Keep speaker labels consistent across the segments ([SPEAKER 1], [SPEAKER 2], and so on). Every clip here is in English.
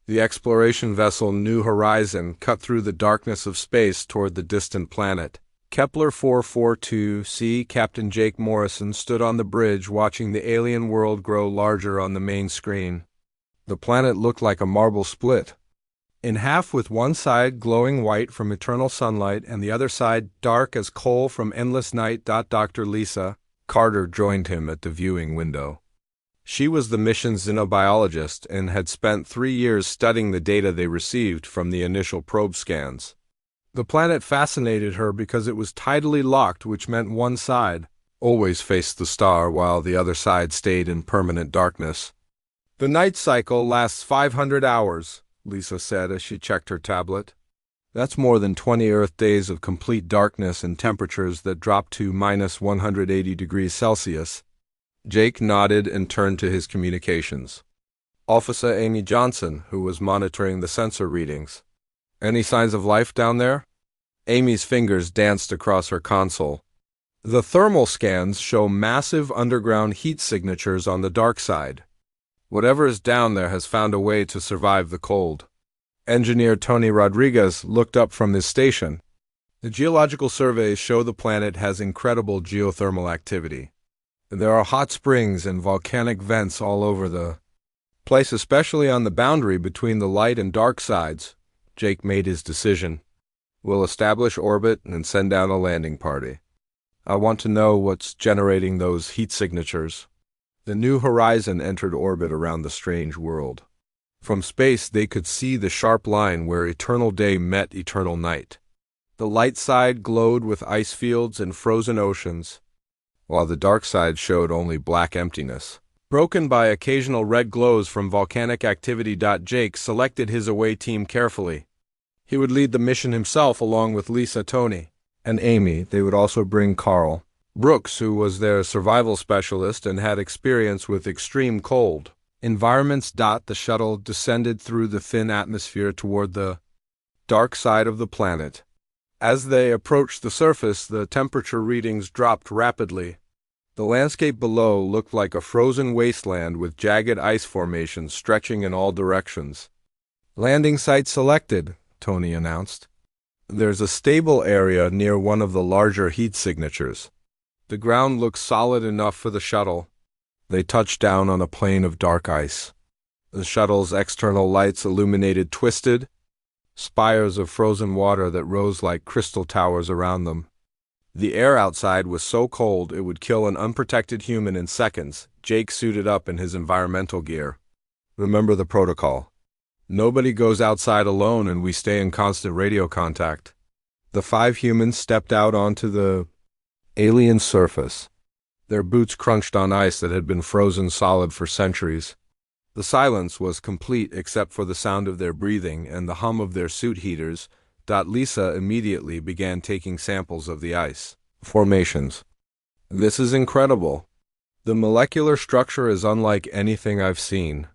[SPEAKER 1] The exploration vessel New Horizon cut through the darkness of space toward the distant planet. Kepler 442c Captain Jake Morrison stood on the bridge watching the alien world grow larger on the main screen. The planet looked like a marble split in half, with one side glowing white from eternal sunlight and the other side dark as coal from endless night. Dr. Lisa Carter joined him at the viewing window. She was the mission's xenobiologist and had spent 3 years studying the data they received from the initial probe scans. The planet fascinated her because it was tidally locked, which meant one side always faced the star while the other side stayed in permanent darkness. "The night cycle lasts 500 hours, Lisa said as she checked her tablet. "That's more than 20 Earth days of complete darkness and temperatures that drop to minus 180 degrees Celsius. Jake nodded and turned to his communications. Officer Amy Johnson, who was monitoring the sensor readings. "Any signs of life down there?" Amy's fingers danced across her console. "The thermal scans show massive underground heat signatures on the dark side. Whatever is down there has found a way to survive the cold." Engineer Tony Rodriguez looked up from his station. "The geological surveys show the planet has incredible geothermal activity. There are hot springs and volcanic vents all over the place, especially on the boundary between the light and dark sides." Jake made his decision. "We'll establish orbit and send down a landing party. I want to know what's generating those heat signatures." The New Horizon entered orbit around the strange world. From space they could see the sharp line where eternal day met eternal night. The light side glowed with ice fields and frozen oceans, while the dark side showed only black emptiness, broken by occasional red glows from volcanic activity. Jake selected his away team carefully. He would lead the mission himself along with Lisa, Tony, and Amy. They would also bring Carl Brooks, who was their survival specialist and had experience with extreme cold environments. The shuttle descended through the thin atmosphere toward the dark side of the planet. As they approached the surface, the temperature readings dropped rapidly. The landscape below looked like a frozen wasteland with jagged ice formations stretching in all directions. "Landing site selected," Tony announced. "There's a stable area near one of the larger heat signatures. The ground looks solid enough for the shuttle." They touched down on a plain of dark ice. The shuttle's external lights illuminated twisted spires of frozen water that rose like crystal towers around them. The air outside was so cold it would kill an unprotected human in seconds. Jake suited up in his environmental gear. "Remember the protocol. Nobody goes outside alone and we stay in constant radio contact." The 5 humans stepped out onto the alien surface. Their boots crunched on ice that had been frozen solid for centuries. The silence was complete except for the sound of their breathing and the hum of their suit heaters. Lisa immediately began taking samples of the ice formations. "This is incredible. The molecular structure is unlike anything I've seen.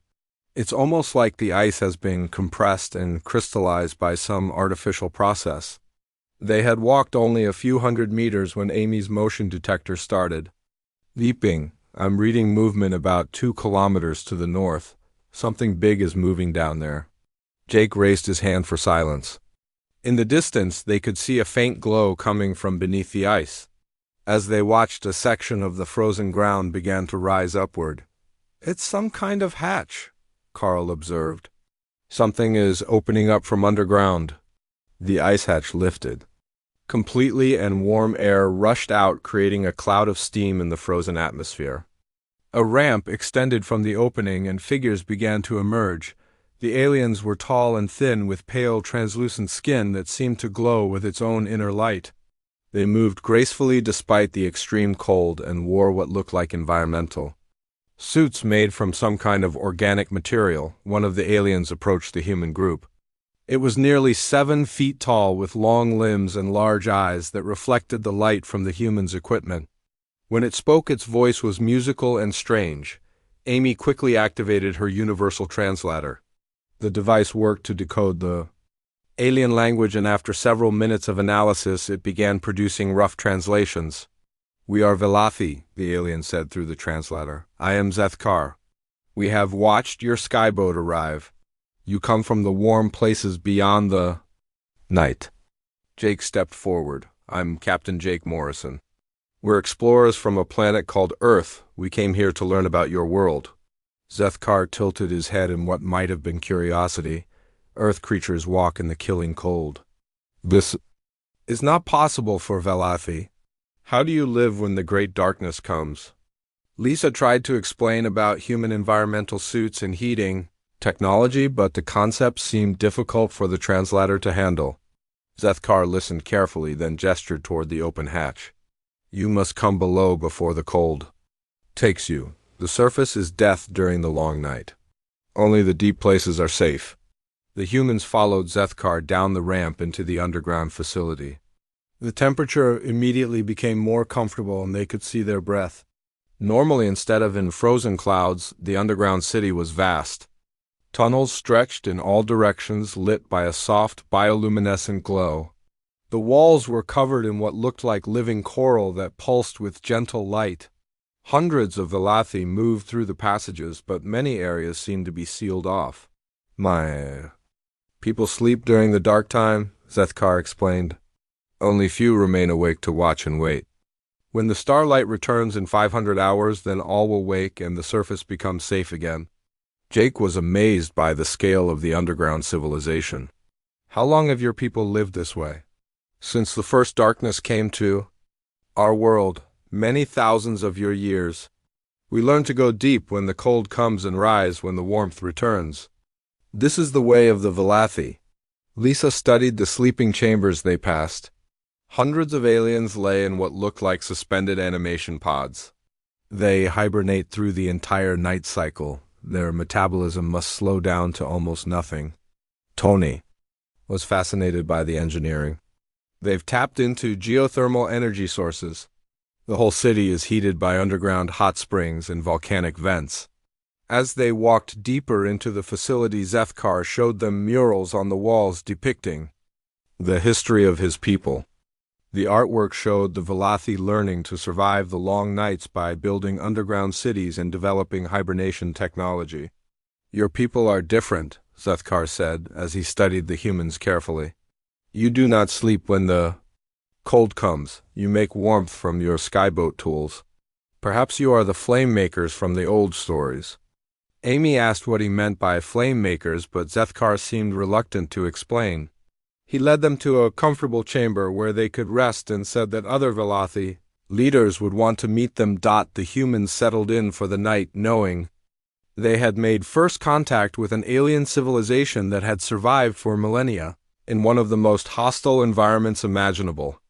[SPEAKER 1] It's almost like the ice has been compressed and crystallized by some artificial process." They had walked only a few hundred meters when Amy's motion detector started beeping. "I'm reading movement about 2 kilometers to the north. Something big is moving down there." Jake raised his hand for silence. In the distance, they could see a faint glow coming from beneath the ice. As they watched, a section of the frozen ground began to rise upward. "It's some kind of hatch," Carl observed. "Something is opening up from underground." The ice hatch lifted completely, and warm air rushed out, creating a cloud of steam in the frozen atmosphere. A ramp extended from the opening, and figures began to emerge. The aliens were tall and thin, with pale, translucent skin that seemed to glow with its own inner light. They moved gracefully despite the extreme cold and wore what looked like environmental suits made from some kind of organic material. One of the aliens approached the human group. It was nearly 7 feet tall, with long limbs and large eyes that reflected the light from the human's equipment. When it spoke, its voice was musical and strange. Amy quickly activated her universal translator. The device worked to decode the alien language, and after several minutes of analysis, it began producing rough translations. "We are Velathi," the alien said through the translator. "I am Zethkar. We have watched your skyboat arrive. You come from the warm places beyond the night. Jake stepped forward. I'm Captain Jake Morrison. We're explorers from a planet called Earth. We came here to learn about your world. Zethkar tilted his head in what might have been curiosity. Earth creatures walk in the killing cold. This is not possible for Velathi. How do you live when the great darkness comes? Lisa tried to explain about human environmental suits and heating technology, but the concept seemed difficult for the translator to handle. Zethkar listened carefully, then gestured toward the open hatch. You must come below before the cold takes you. The surface is death during the long night. Only the deep places are safe. The humans followed Zethkar down the ramp into the underground facility. The temperature immediately became more comfortable and they could see their breath. Normally, instead of in frozen clouds, the underground city was vast. Tunnels stretched in all directions, lit by a soft, bioluminescent glow. The walls were covered in what looked like living coral that pulsed with gentle light. Hundreds of Velathi moved through the passages, but many areas seemed to be sealed off. People sleep during the dark time, Zethkar explained. Only few remain awake to watch and wait. When the starlight returns in 500 hours, then all will wake and the surface becomes safe again. Jake was amazed by the scale of the underground civilization. How long have your people lived this way? Since the first darkness came to our world, many thousands of your years. We learn to go deep when the cold comes and rise when the warmth returns. This is the way of the Velathi. Lisa studied the sleeping chambers they passed. Hundreds of aliens lay in what looked like suspended animation pods. They hibernate through the entire night cycle. Their metabolism must slow down to almost nothing. Tony was fascinated by the engineering. They've tapped into geothermal energy sources. The whole city is heated by underground hot springs and volcanic vents. As they walked deeper into the facility, Zethkar showed them murals on the walls depicting the history of his people. The artwork showed the Velathi learning to survive the long nights by building underground cities and developing hibernation technology. Your people are different, Zethkar said as he studied the humans carefully. You do not sleep when the cold comes. You make warmth from your skyboat tools. Perhaps you are the flame makers from the old stories. Amy asked what he meant by flame makers, but Zethkar seemed reluctant to explain. He led them to a comfortable chamber where they could rest and said that other Velathi leaders would want to meet them. The humans settled in for the night, knowing they had made first contact with an alien civilization that had survived for millennia in one of the most hostile environments imaginable.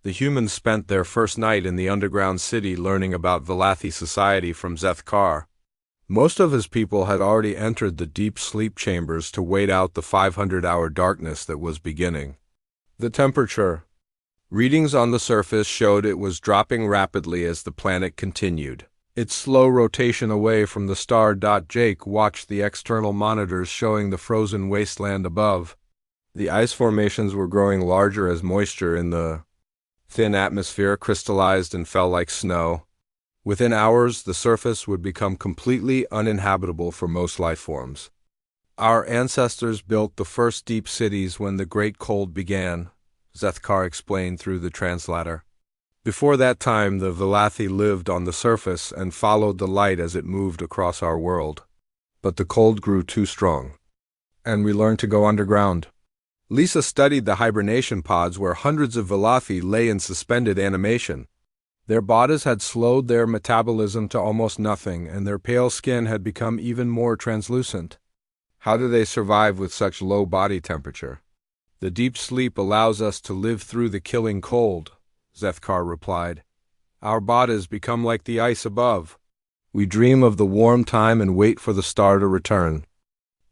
[SPEAKER 1] The humans spent their first night in the underground city learning about Velathi society from Zethkar. Most of his people had already entered the deep sleep chambers to wait out the 500-hour darkness that was beginning. The temperature readings on the surface showed it was dropping rapidly as the planet continued its slow rotation away from the star. Jake watched the external monitors showing the frozen wasteland above. The ice formations were growing larger as moisture in the thin atmosphere crystallized and fell like snow. Within hours, the surface would become completely uninhabitable for most life forms. Our ancestors built the first deep cities when the Great Cold began, Zethkar explained through the translator. Before that time, the Velathi lived on the surface and followed the light as it moved across our world. But the cold grew too strong, and we learned to go underground. Lisa studied the hibernation pods where hundreds of Velathi lay in suspended animation. Their bodies had slowed their metabolism to almost nothing, and their pale skin had become even more translucent. How do they survive with such low body temperature? The deep sleep allows us to live through the killing cold, Zethkar replied. Our bodies become like the ice above. We dream of the warm time and wait for the star to return.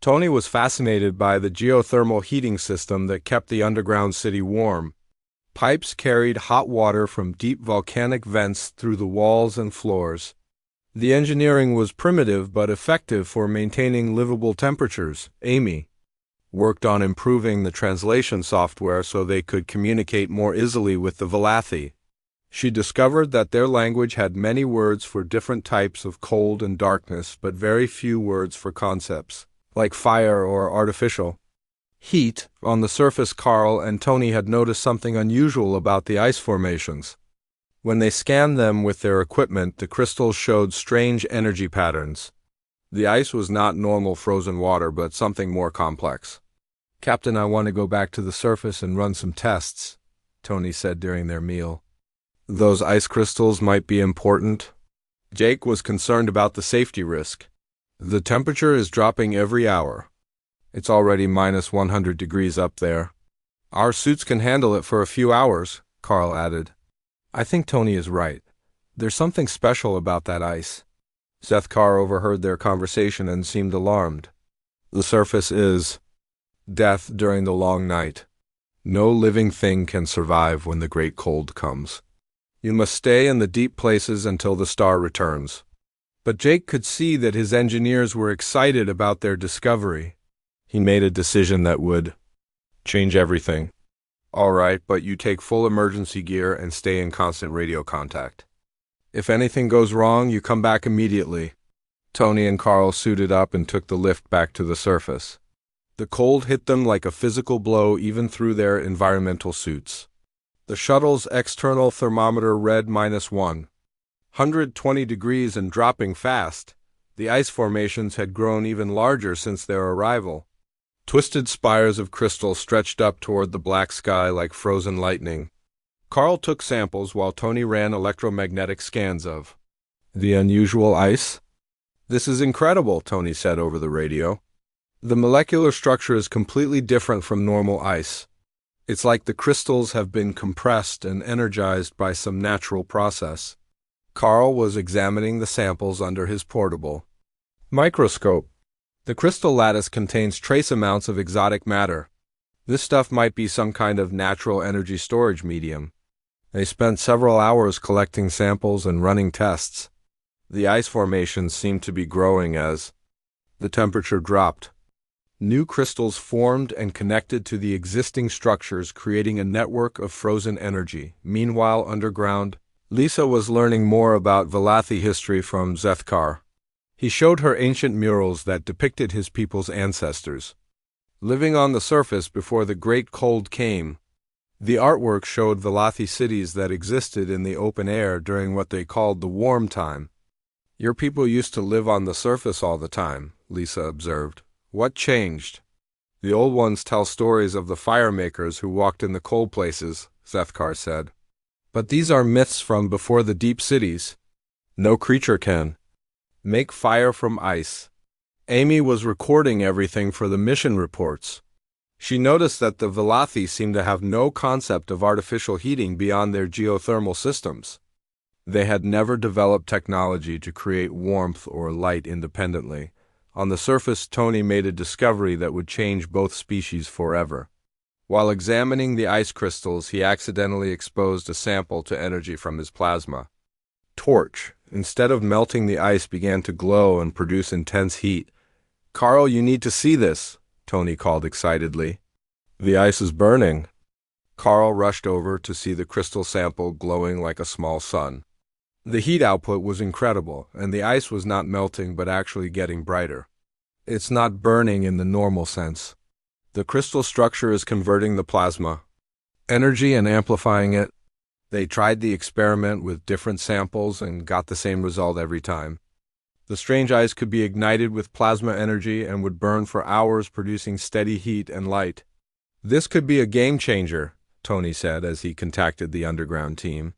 [SPEAKER 1] Tony was fascinated by the geothermal heating system that kept the underground city warm. Pipes carried hot water from deep volcanic vents through the walls and floors. The engineering was primitive but effective for maintaining livable temperatures. Amy worked on improving the translation software so they could communicate more easily with the Velathi. She discovered that their language had many words for different types of cold and darkness, but very few words for concepts. like fire or artificial heat. On the surface, Carl and Tony had noticed something unusual about the ice formations. When they scanned them with their equipment, the crystals showed strange energy patterns. The ice was not normal frozen water, but something more complex. "Captain, I want to go back to the surface and run some tests," Tony said during their meal. "Those ice crystals might be important." Jake was concerned about the safety risk. "The temperature is dropping every hour. It's already minus 100 degrees up there. Our suits can handle it for a few hours," Carl added. "I think Tony is right. There's something special about that ice." Zethkar overheard their conversation and seemed alarmed. "The surface is death during the long night. No living thing can survive when the great cold comes. You must stay in the deep places until the star returns." But Jake could see that his engineers were excited about their discovery. He made a decision that would change everything. "All right, but you take full emergency gear and stay in constant radio contact. If anything goes wrong, you come back immediately." Tony and Carl suited up and took the lift back to the surface. The cold hit them like a physical blow even through their environmental suits. The shuttle's external thermometer read minus 120 degrees and dropping fast. The ice formations had grown even larger since their arrival. Twisted spires of crystal stretched up toward the black sky like frozen lightning. Carl took samples while Tony ran electromagnetic scans of the unusual ice. "This is incredible," Tony said over the radio. "The molecular structure is completely different from normal ice. It's like the crystals have been compressed and energized by some natural process." Carl was examining the samples under his portable microscope. "The crystal lattice contains trace amounts of exotic matter. This stuff might be some kind of natural energy storage medium." They spent several hours collecting samples and running tests. The ice formations seemed to be growing as the temperature dropped. New crystals formed and connected to the existing structures, creating a network of frozen energy. Meanwhile, underground, Lisa was learning more about Valathi history from Zethkar. He showed her ancient murals that depicted his people's ancestors living on the surface before the Great Cold came. The artwork showed Valathi cities that existed in the open air during what they called the warm time. "Your people used to live on the surface all the time," Lisa observed. "What changed?" "The old ones tell stories of the fire makers who walked in the cold places," Zethkar said. "But these are myths from before the deep cities. No creature can make fire from ice." Amy was recording everything for the mission reports. She noticed that the Valathi seemed to have no concept of artificial heating beyond their geothermal systems. They had never developed technology to create warmth or light independently. On the surface, Tony made a discovery that would change both species forever. While examining the ice crystals, he accidentally exposed a sample to energy from his plasma torch. Instead of melting, the ice began to glow and produce intense heat. "Carl, you need to see this," Tony called excitedly. "The ice is burning." Carl rushed over to see the crystal sample glowing like a small sun. The heat output was incredible, and the ice was not melting but actually getting brighter. "It's not burning in the normal sense. The crystal structure is converting the plasma energy and amplifying it." They tried the experiment with different samples and got the same result every time. The strange ice could be ignited with plasma energy and would burn for hours, producing steady heat and light. "This could be a game changer," Tony said as he contacted the underground team.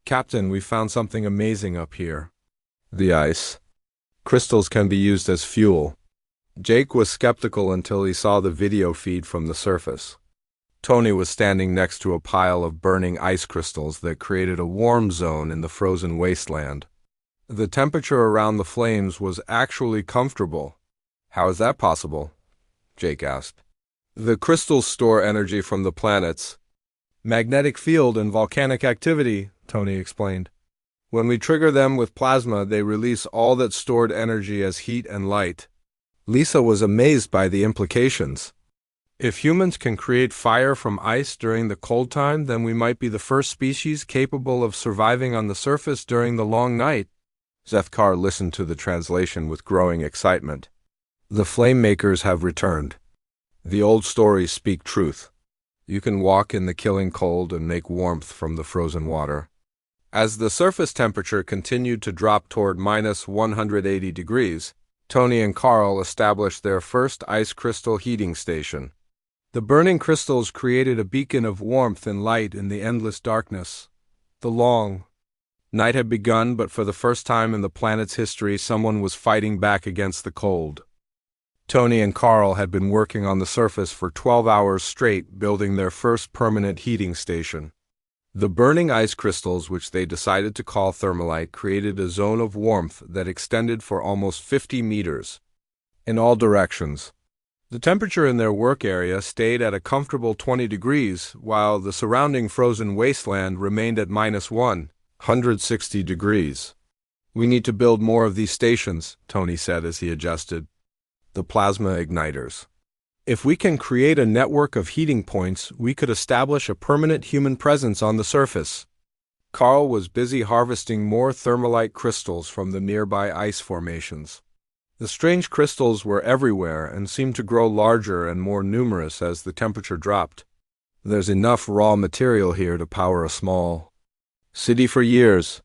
[SPEAKER 1] "Captain, we found something amazing up here. The ice crystals can be used as fuel." Jake was skeptical until he saw the video feed from the surface. Tony was standing next to a pile of burning ice crystals that created a warm zone in the frozen wasteland. The temperature around the flames was actually comfortable. "How is that possible?" Jake asked. "The crystals store energy from the planet's magnetic field and volcanic activity," Tony explained. "When we trigger them with plasma, they release all that stored energy as heat and light." Lisa was amazed by the implications. "If humans can create fire from ice during the cold time, then we might be the first species capable of surviving on the surface during the long night." Zethkar listened to the translation with growing excitement. The flame makers have returned. The old stories speak truth. You can walk in the killing cold and make warmth from the frozen water. As the surface temperature continued to drop toward minus 180 degrees, Tony and Carl established their first ice crystal heating station. The burning crystals created a beacon of warmth and light in the endless darkness. The long night had begun, but for the first time in the planet's history, someone was fighting back against the cold. Tony and Carl had been working on the surface for 12 hours straight, building their first permanent heating station. The burning ice crystals, which they decided to call thermalite, created a zone of warmth that extended for almost 50 meters in all directions. The temperature in their work area stayed at a comfortable 20 degrees, while the surrounding frozen wasteland remained at minus 160 degrees. "We need to build more of these stations," Tony said as he adjusted the plasma igniters. "If we can create a network of heating points, we could establish a permanent human presence on the surface." Carl was busy harvesting more thermalite crystals from the nearby ice formations. The strange crystals were everywhere and seemed to grow larger and more numerous as the temperature dropped. "There's enough raw material here to power a small city for years."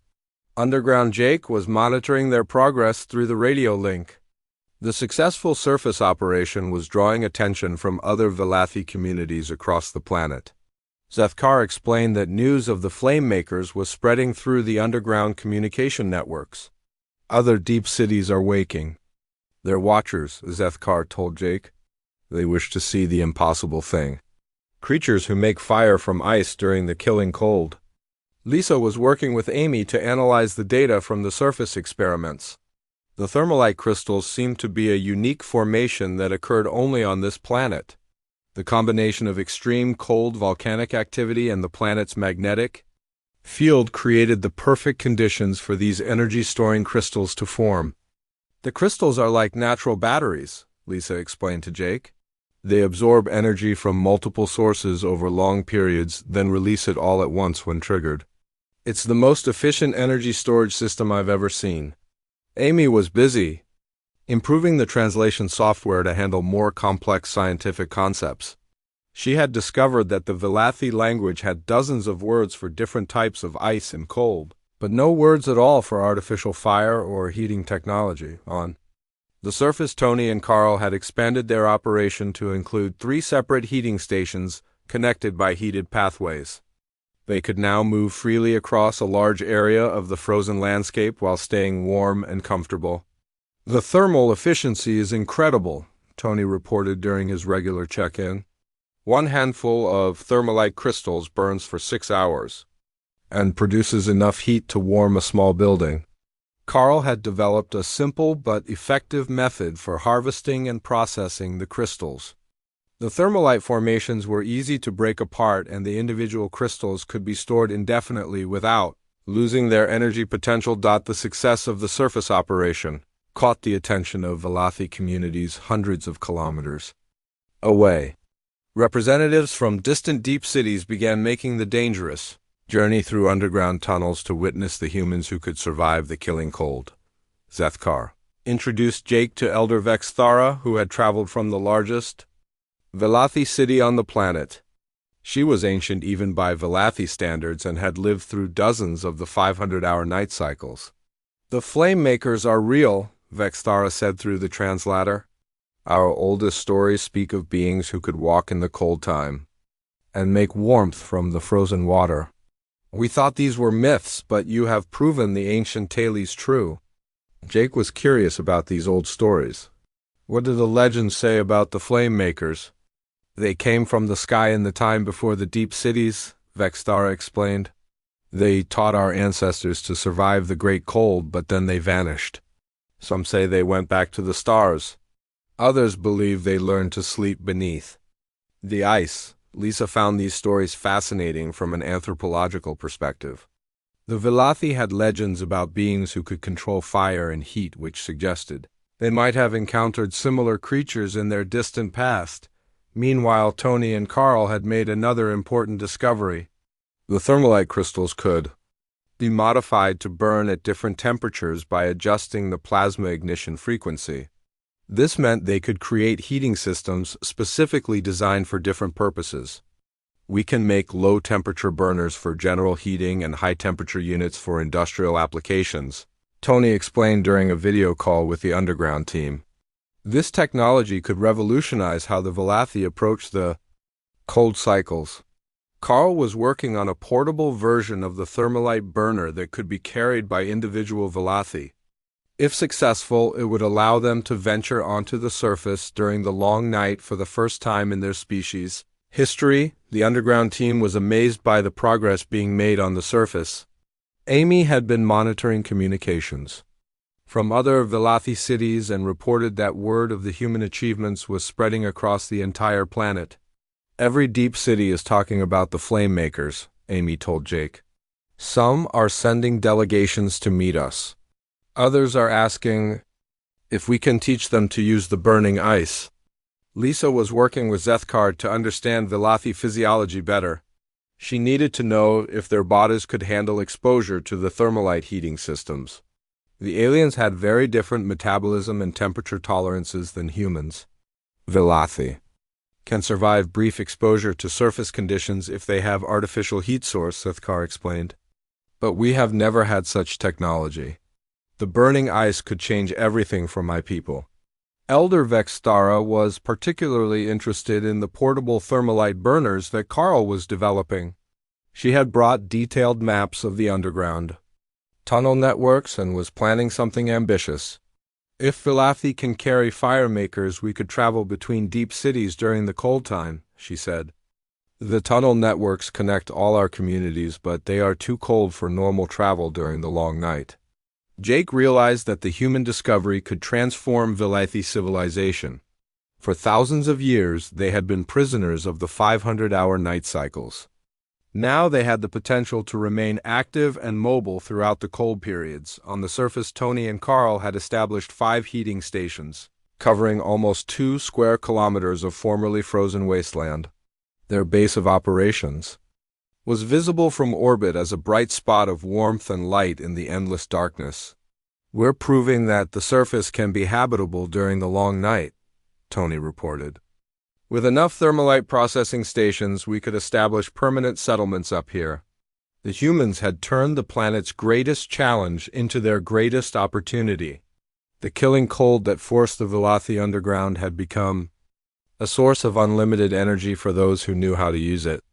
[SPEAKER 1] Underground Jake was monitoring their progress through the radio link. The successful surface operation was drawing attention from other Velathi communities across the planet. Zethkar explained that news of the flame makers was spreading through the underground communication networks. "Other deep cities are waking. They're watchers," Zethkar told Jake. "They wish to see the impossible thing. Creatures who make fire from ice during the killing cold." Lisa was working with Amy to analyze the data from the surface experiments. The thermalite crystals seemed to be a unique formation that occurred only on this planet. The combination of extreme cold volcanic activity and the planet's magnetic field created the perfect conditions for these energy-storing crystals to form. "The crystals are like natural batteries," Lisa explained to Jake. "They absorb energy from multiple sources over long periods, then release it all at once when triggered. It's the most efficient energy storage system I've ever seen." Amy was busy improving the translation software to handle more complex scientific concepts. She had discovered that the Velathi language had dozens of words for different types of ice and cold, but no words at all for artificial fire or heating technology. On the surface, Tony and Carl had expanded their operation to include 3 separate heating stations connected by heated pathways. They could now move freely across a large area of the frozen landscape while staying warm and comfortable. "The thermal efficiency is incredible," Tony reported during his regular check-in. "One handful of thermalite crystals burns for 6 hours and produces enough heat to warm a small building." Carl had developed a simple but effective method for harvesting and processing the crystals. The thermalite formations were easy to break apart, and the individual crystals could be stored indefinitely without losing their energy potential. The success of the surface operation caught the attention of Velathi communities hundreds of kilometers away. Representatives from distant deep cities began making the dangerous journey through underground tunnels to witness the humans who could survive the killing cold. Zethkar introduced Jake to Elder Vexthara, who had traveled from the largest Velathi city on the planet. She was ancient even by Velathi standards and had lived through dozens of the 500-hour night cycles. "The flame makers are real," Vexthara said through the translator. "Our oldest stories speak of beings who could walk in the cold time and make warmth from the frozen water. We thought these were myths, but you have proven the ancient tales true." Jake was curious about these old stories. "What do the legends say about the flame makers?" "They came from the sky in the time before the deep cities," Vexthara explained. "They taught our ancestors to survive the great cold, but then they vanished. Some say they went back to the stars. Others believe they learned to sleep beneath the ice." Lisa found these stories fascinating from an anthropological perspective. The Velathi had legends about beings who could control fire and heat, which suggested they might have encountered similar creatures in their distant past. Meanwhile, Tony and Carl had made another important discovery. The thermalite crystals could be modified to burn at different temperatures by adjusting the plasma ignition frequency. This meant they could create heating systems specifically designed for different purposes. We can make low-temperature burners for general heating and high-temperature units for industrial applications, Tony explained during a video call with the underground team. This technology could revolutionize how the Velathy approach the cold cycles. Carl was working on a portable version of the thermalite burner that could be carried by individual Velathy. If successful, it would allow them to venture onto the surface during the long night for the first time in their species' history. The underground team was amazed by the progress being made on the surface. Amy had been monitoring communications from other Velathy cities and reported that word of the human achievements was spreading across the entire planet. Every deep city is talking about the flame makers, Amy told Jake. Some are sending delegations to meet us. Others are asking if we can teach them to use the burning ice. Lisa was working with Zethkard to understand Velathy physiology better. She needed to know if their bodies could handle exposure to the thermalite heating systems. The aliens had very different metabolism and temperature tolerances than humans. Velathy can survive brief exposure to surface conditions if they have artificial heat source, Zethkar explained. But we have never had such technology. The burning ice could change everything for my people. Elder Vextara was particularly interested in the portable thermalite burners that Carl was developing. She had brought detailed maps of the underground tunnel networks and was planning something ambitious. If Velathy can carry fire makers, we could travel between deep cities during the cold time, she said. The tunnel networks connect all our communities, but they are too cold for normal travel during the long night. Jake realized that the human discovery could transform Velathy civilization. For thousands of years, they had been prisoners of the 500-hour night cycles. Now they had the potential to remain active and mobile throughout the cold periods. On the surface, Tony and Carl had established 5 heating stations, covering almost 2 square kilometers of formerly frozen wasteland. Their base of operations was visible from orbit as a bright spot of warmth and light in the endless darkness. We're proving that the surface can be habitable during the long night, Tony reported. With enough thermalite processing stations, we could establish permanent settlements up here. The humans had turned the planet's greatest challenge into their greatest opportunity. The killing cold that forced the Velathy underground had become a source of unlimited energy for those who knew how to use it.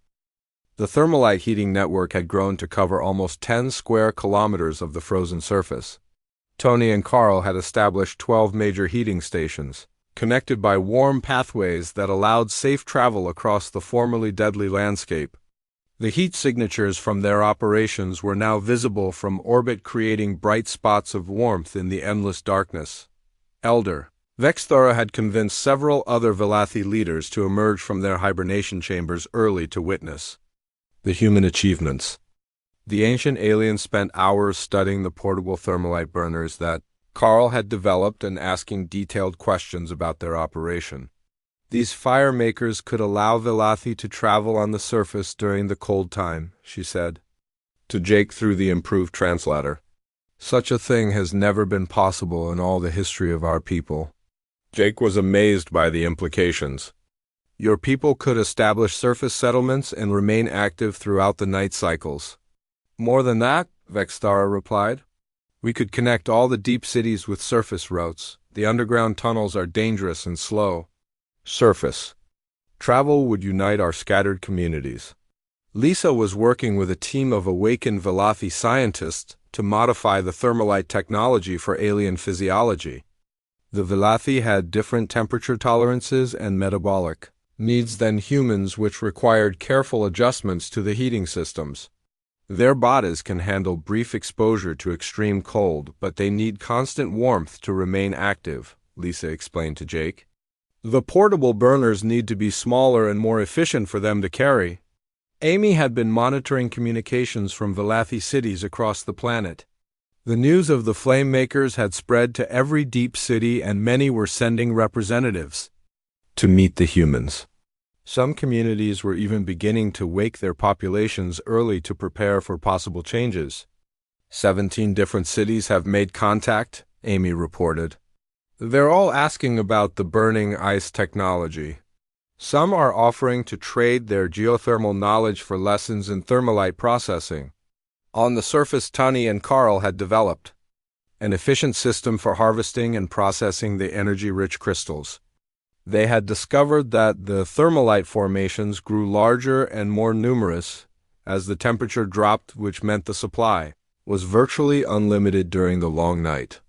[SPEAKER 1] The thermalite heating network had grown to cover almost 10 square kilometers of the frozen surface. Tony and Carl had established 12 major heating stations, connected by warm pathways that allowed safe travel across the formerly deadly landscape. The heat signatures from their operations were now visible from orbit, creating bright spots of warmth in the endless darkness. Elder Vexthara had convinced several other Velathy leaders to emerge from their hibernation chambers early to witness the human achievements. The ancient aliens spent hours studying the portable thermalite burners that Carl had developed and asking detailed questions about their operation. These fire makers could allow Velathy to travel on the surface during the cold time, she said to Jake through the improved translator. Such a thing has never been possible in all the history of our people. Jake was amazed by the implications. Your people could establish surface settlements and remain active throughout the night cycles. More than that, Vextara replied. We could connect all the deep cities with surface routes. The underground tunnels are dangerous and slow. Surface travel would unite our scattered communities. Lisa was working with a team of awakened Velathy scientists to modify the thermalite technology for alien physiology. The Velathy had different temperature tolerances and metabolic needs than humans, which required careful adjustments to the heating systems. Their bodies can handle brief exposure to extreme cold, but they need constant warmth to remain active, Lisa explained to Jake. The portable burners need to be smaller and more efficient for them to carry. Amy had been monitoring communications from Velathy cities across the planet. The news of the flame makers had spread to every deep city, and many were sending representatives to meet the humans. Some communities were even beginning to wake their populations early to prepare for possible changes. 17 different cities have made contact, Amy reported. They're all asking about the burning ice technology. Some are offering to trade their geothermal knowledge for lessons in thermalite processing. On the surface, Tony and Carl had developed an efficient system for harvesting and processing the energy-rich crystals. They had discovered that the thermalite formations grew larger and more numerous as the temperature dropped, which meant the supply was virtually unlimited during the long night.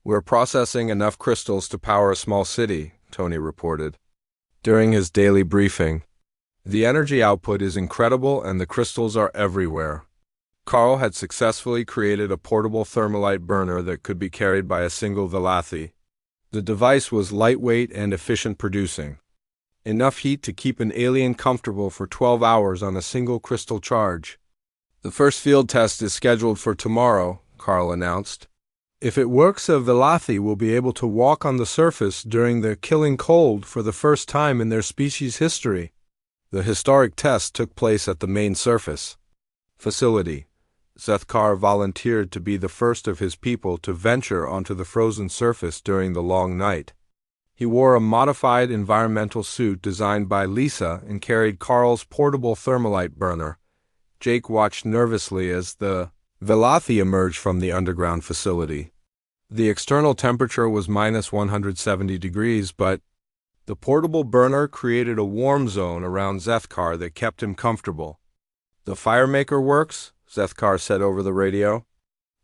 [SPEAKER 1] "We're processing enough crystals to power a small city," Tony reported during his daily briefing. "The energy output is incredible and the crystals are everywhere." Carl had successfully created a portable thermalite burner that could be carried by a single Velathi. The device was lightweight and efficient, producing enough heat to keep an alien comfortable for 12 hours on a single crystal charge. "The first field test is scheduled for tomorrow," Carl announced. "If it works, a Velathi will be able to walk on the surface during the killing cold for the first time in their species' history." The historic test took place at the main surface facility. Zethkar volunteered to be the first of his people to venture onto the frozen surface during the long night. He wore a modified environmental suit designed by Lisa and carried Carl's portable thermalite burner. Jake watched nervously as the Velathi emerged from the underground facility. The external temperature was minus 170 degrees, but the portable burner created a warm zone around Zethkar that kept him comfortable. "The firemaker works," Zethkar said over the radio.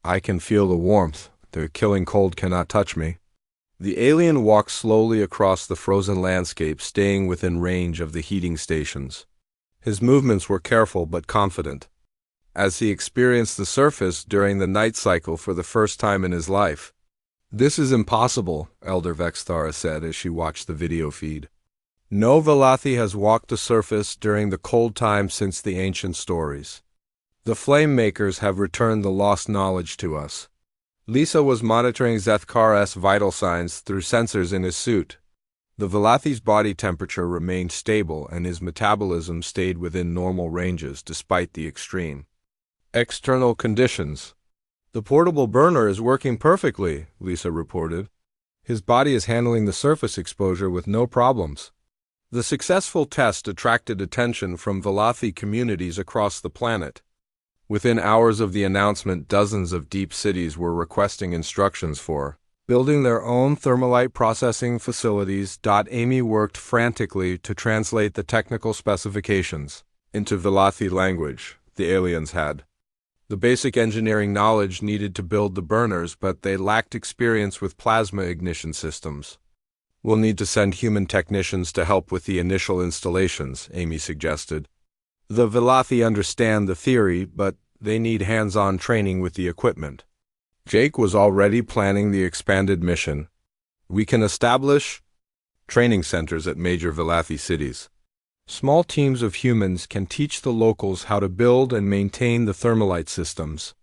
[SPEAKER 1] "I can feel the warmth. The killing cold cannot touch me." The alien walked slowly across the frozen landscape, staying within range of the heating stations. His movements were careful but confident, as he experienced the surface during the night cycle for the first time in his life. "This is impossible," Elder Vexthara said as she watched the video feed. "No Velathi has walked the surface during the cold time since the ancient stories. The flame makers have returned the lost knowledge to us." Lisa was monitoring Zethkar's vital signs through sensors in his suit. The Velathi's body temperature remained stable and his metabolism stayed within normal ranges despite the extreme external conditions. "The portable burner is working perfectly," Lisa reported. "His body is handling the surface exposure with no problems." The successful test attracted attention from Velathi communities across the planet. Within hours of the announcement, dozens of deep cities were requesting instructions for building their own thermalite processing facilities. Amy worked frantically to translate the technical specifications into Velathi language. The aliens had the basic engineering knowledge needed to build the burners, but they lacked experience with plasma ignition systems. "We'll need to send human technicians to help with the initial installations," Amy suggested. "The Velathi understand the theory, but they need hands-on training with the equipment." Jake was already planning the expanded mission. "We can establish training centers at major Velathi cities. Small teams of humans can teach the locals how to build and maintain the thermalite systems."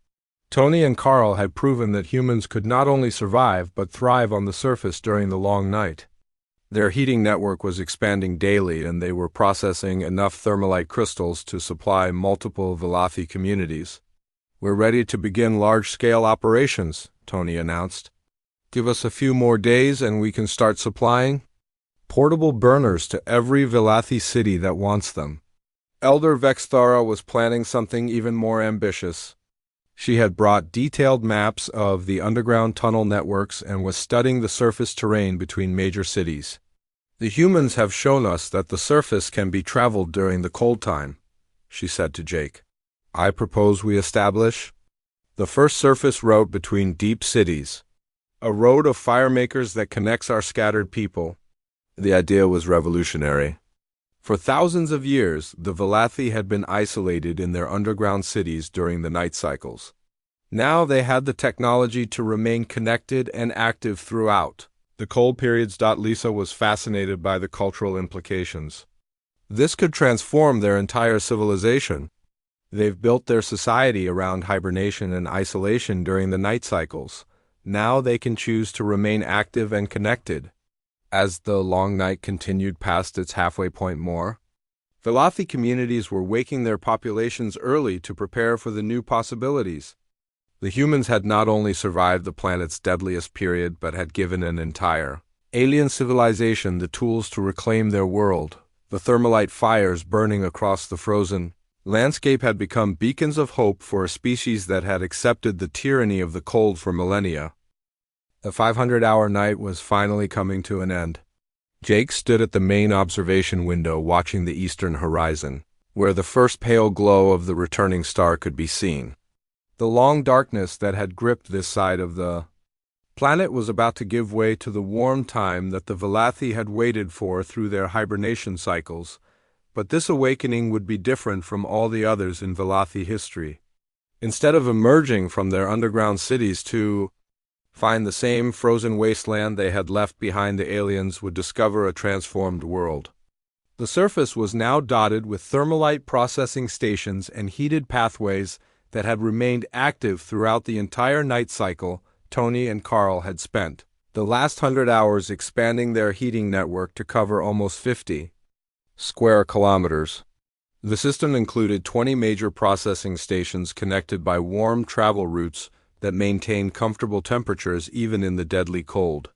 [SPEAKER 1] Tony and Carl had proven that humans could not only survive but thrive on the surface during the long night. Their heating network was expanding daily, and they were processing enough thermalite crystals to supply multiple Velathi communities. "We're ready to begin large-scale operations," Tony announced. "Give us a few more days and we can start supplying portable burners to every Velathi city that wants them." Elder Vexthara was planning something even more ambitious. She had brought detailed maps of the underground tunnel networks and was studying the surface terrain between major cities. "The humans have shown us that the surface can be traveled during the cold time," she said to Jake. "I propose we establish the first surface route between deep cities, a road of firemakers that connects our scattered people." The idea was revolutionary. For thousands of years, the Velathi had been isolated in their underground cities during the night cycles. Now they had the technology to remain connected and active throughout the cold periods. Lisa was fascinated by the cultural implications. This could transform their entire civilization. They've built their society around hibernation and isolation during the night cycles. Now they can choose to remain active and connected. As the long night continued past its halfway point more, Velathi communities were waking their populations early to prepare for the new possibilities. The humans had not only survived the planet's deadliest period but had given an entire alien civilization the tools to reclaim their world. The thermalite fires burning across the frozen landscape had become beacons of hope for a species that had accepted the tyranny of the cold for millennia. The 500-hour night was finally coming to an end. Jake stood at the main observation window watching the eastern horizon, where the first pale glow of the returning star could be seen. The long darkness that had gripped this side of the planet was about to give way to the warm time that the Valathi had waited for through their hibernation cycles, but this awakening would be different from all the others in Valathi history. Instead of emerging from their underground cities to find the same frozen wasteland they had left behind, the aliens would discover a transformed world. The surface was now dotted with thermalite processing stations and heated pathways that had remained active throughout the entire night cycle. Tony and Carl had spent the last 100 hours expanding their heating network to cover almost 50 square kilometers. The system included 20 major processing stations connected by warm travel routes that maintained comfortable temperatures even in the deadly cold.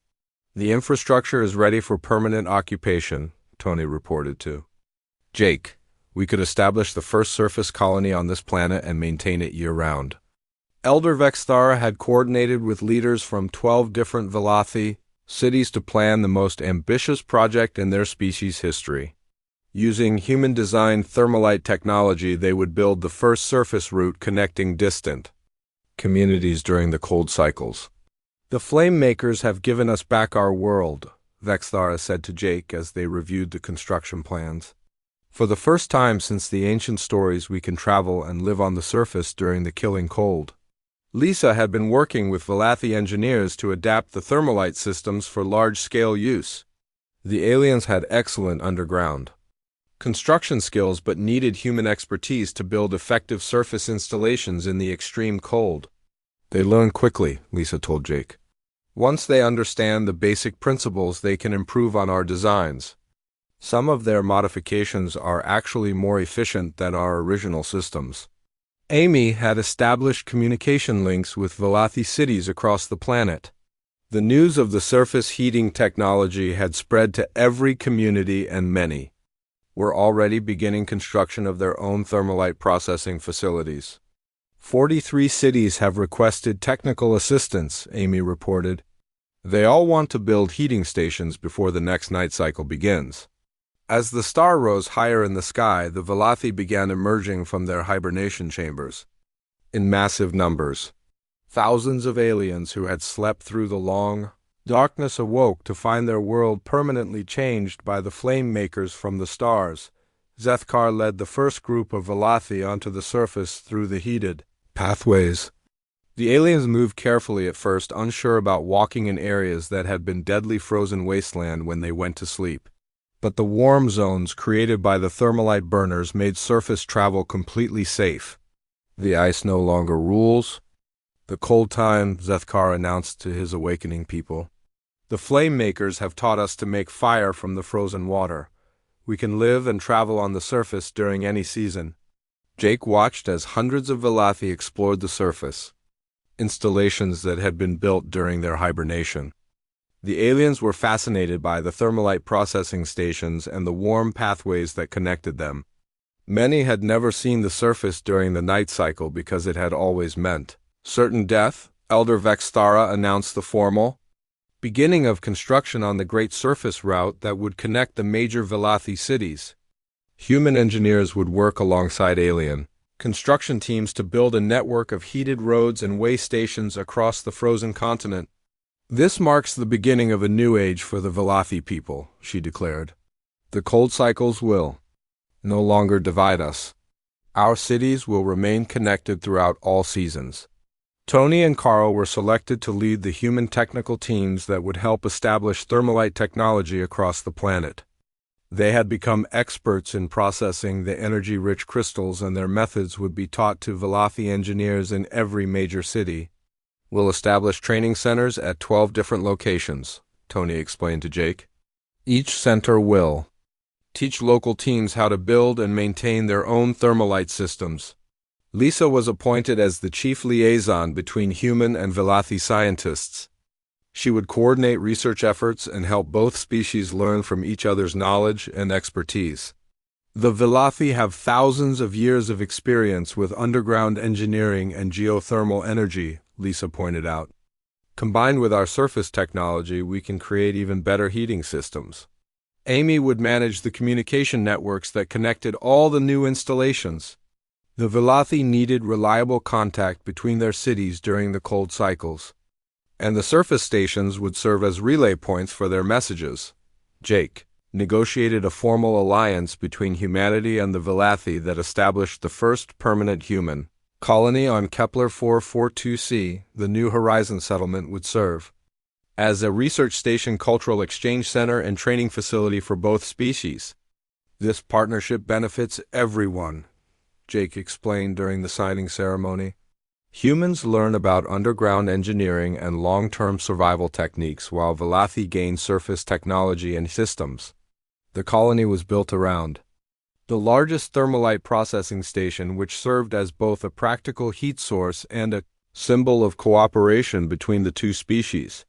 [SPEAKER 1] "The infrastructure is ready for permanent occupation," Tony reported to Jake. "We could establish the first surface colony on this planet and maintain it year-round." Elder Vexthara had coordinated with leaders from 12 different Valathi cities to plan the most ambitious project in their species' history. Using human-designed thermalite technology, they would build the first surface route connecting distant communities during the cold cycles. "The Flame Makers have given us back our world," Vexthara said to Jake as they reviewed the construction plans. "For the first time since the ancient stories, we can travel and live on the surface during the killing cold." Lisa had been working with Valathi engineers to adapt the thermalite systems for large-scale use. The aliens had excellent underground construction skills but needed human expertise to build effective surface installations in the extreme cold. "They learn quickly," Lisa told Jake. "Once they understand the basic principles, they can improve on our designs. Some of their modifications are actually more efficient than our original systems." Amy had established communication links with Valathi cities across the planet. The news of the surface heating technology had spread to every community, and many were already beginning construction of their own thermalite processing facilities. 43 cities have requested technical assistance," Amy reported. "They all want to build heating stations before the next night cycle begins." As the star rose higher in the sky, the Valathi began emerging from their hibernation chambers. In massive numbers, thousands of aliens who had slept through the long darkness awoke to find their world permanently changed by the Flame Makers from the stars. Zethkar led the first group of Valathi onto the surface through the heated pathways. The aliens moved carefully at first, unsure about walking in areas that had been deadly frozen wasteland when they went to sleep. But the warm zones created by the thermalite burners made surface travel completely safe. "The ice no longer rules the cold time," Zethkar announced to his awakening people. "The Flame Makers have taught us to make fire from the frozen water. We can live and travel on the surface during any season." Jake watched as hundreds of Valathi explored the surface installations that had been built during their hibernation. The aliens were fascinated by the thermalite processing stations and the warm pathways that connected them. Many had never seen the surface during the night cycle because it had always meant certain death. Elder Vexthara announced the formal beginning of construction on the Great Surface Route that would connect the major Valathi cities. Human engineers would work alongside alien construction teams to build a network of heated roads and way stations across the frozen continent. "This marks the beginning of a new age for the Valathi people," she declared. "The cold cycles will no longer divide us. Our cities will remain connected throughout all seasons." Tony and Carl were selected to lead the human technical teams that would help establish thermalite technology across the planet. They had become experts in processing the energy-rich crystals, and their methods would be taught to Valathi engineers in every major city. "We'll establish training centers at 12 different locations," Tony explained to Jake. "Each center will teach local teams how to build and maintain their own thermalite systems. Lisa was appointed as the chief liaison between human and Velothi scientists. She would coordinate research efforts and help both species learn from each other's knowledge and expertise. The Velothi have thousands of years of experience with underground engineering and geothermal energy, Lisa pointed out. Combined with our surface technology, we can create even better heating systems. Amy would manage the communication networks that connected all the new installations. The Velothi needed reliable contact between their cities during the cold cycles, and the surface stations would serve as relay points for their messages. Jake negotiated a formal alliance between humanity and the Velothi that established the first permanent human colony on Kepler 442c. The New Horizon settlement would serve as a research station, cultural exchange center, and training facility for both species. This partnership benefits everyone, Jake explained during the signing ceremony. Humans learn about underground engineering and long-term survival techniques, while Velothi gain surface technology and systems. The colony was built around the largest thermalite processing station, which served as both a practical heat source and a symbol of cooperation between the two species.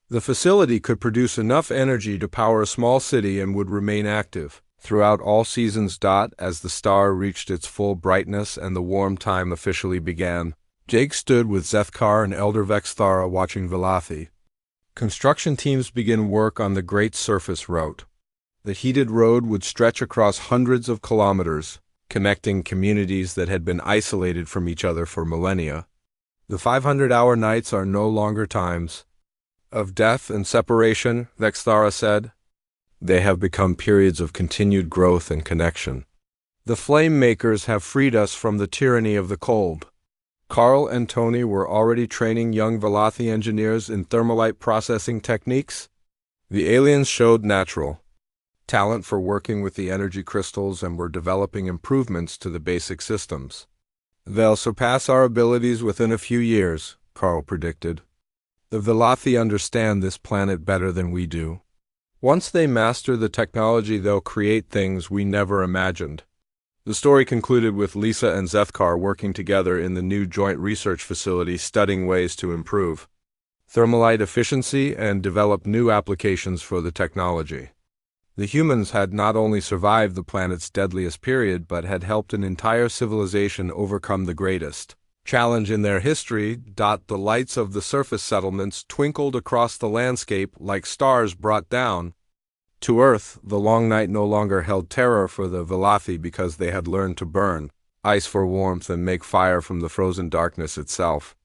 [SPEAKER 1] The facility could produce enough energy to power a small city and would remain active throughout all seasons. As the star reached its full brightness and the warm time officially began, Jake stood with Zethkar and Elder Vexthara watching Velothi. Construction teams began work on the Great Surface Route. The heated road would stretch across hundreds of kilometers, connecting communities that had been isolated from each other for millennia. The 500-hour nights are no longer times of death and separation, Vexthara said. They have become periods of continued growth and connection. The Flame Makers have freed us from the tyranny of the cold. Carl and Tony were already training young Velothi engineers in thermalite processing techniques. The aliens showed natural talent for working with the energy crystals and were developing improvements to the basic systems. They'll surpass our abilities within a few years, Carl predicted. The Velothi understand this planet better than we do. Once they master the technology, they'll create things we never imagined. The story concluded with Lisa and Zethkar working together in the new joint research facility, studying ways to improve thermalite efficiency and develop new applications for the technology. The humans had not only survived the planet's deadliest period, but had helped an entire civilization overcome the greatest challenge in their history. The lights of the surface settlements twinkled across the landscape like stars brought down to Earth. The long night no longer held terror for the Velothi because they had learned to burn ice for warmth and make fire from the frozen darkness itself.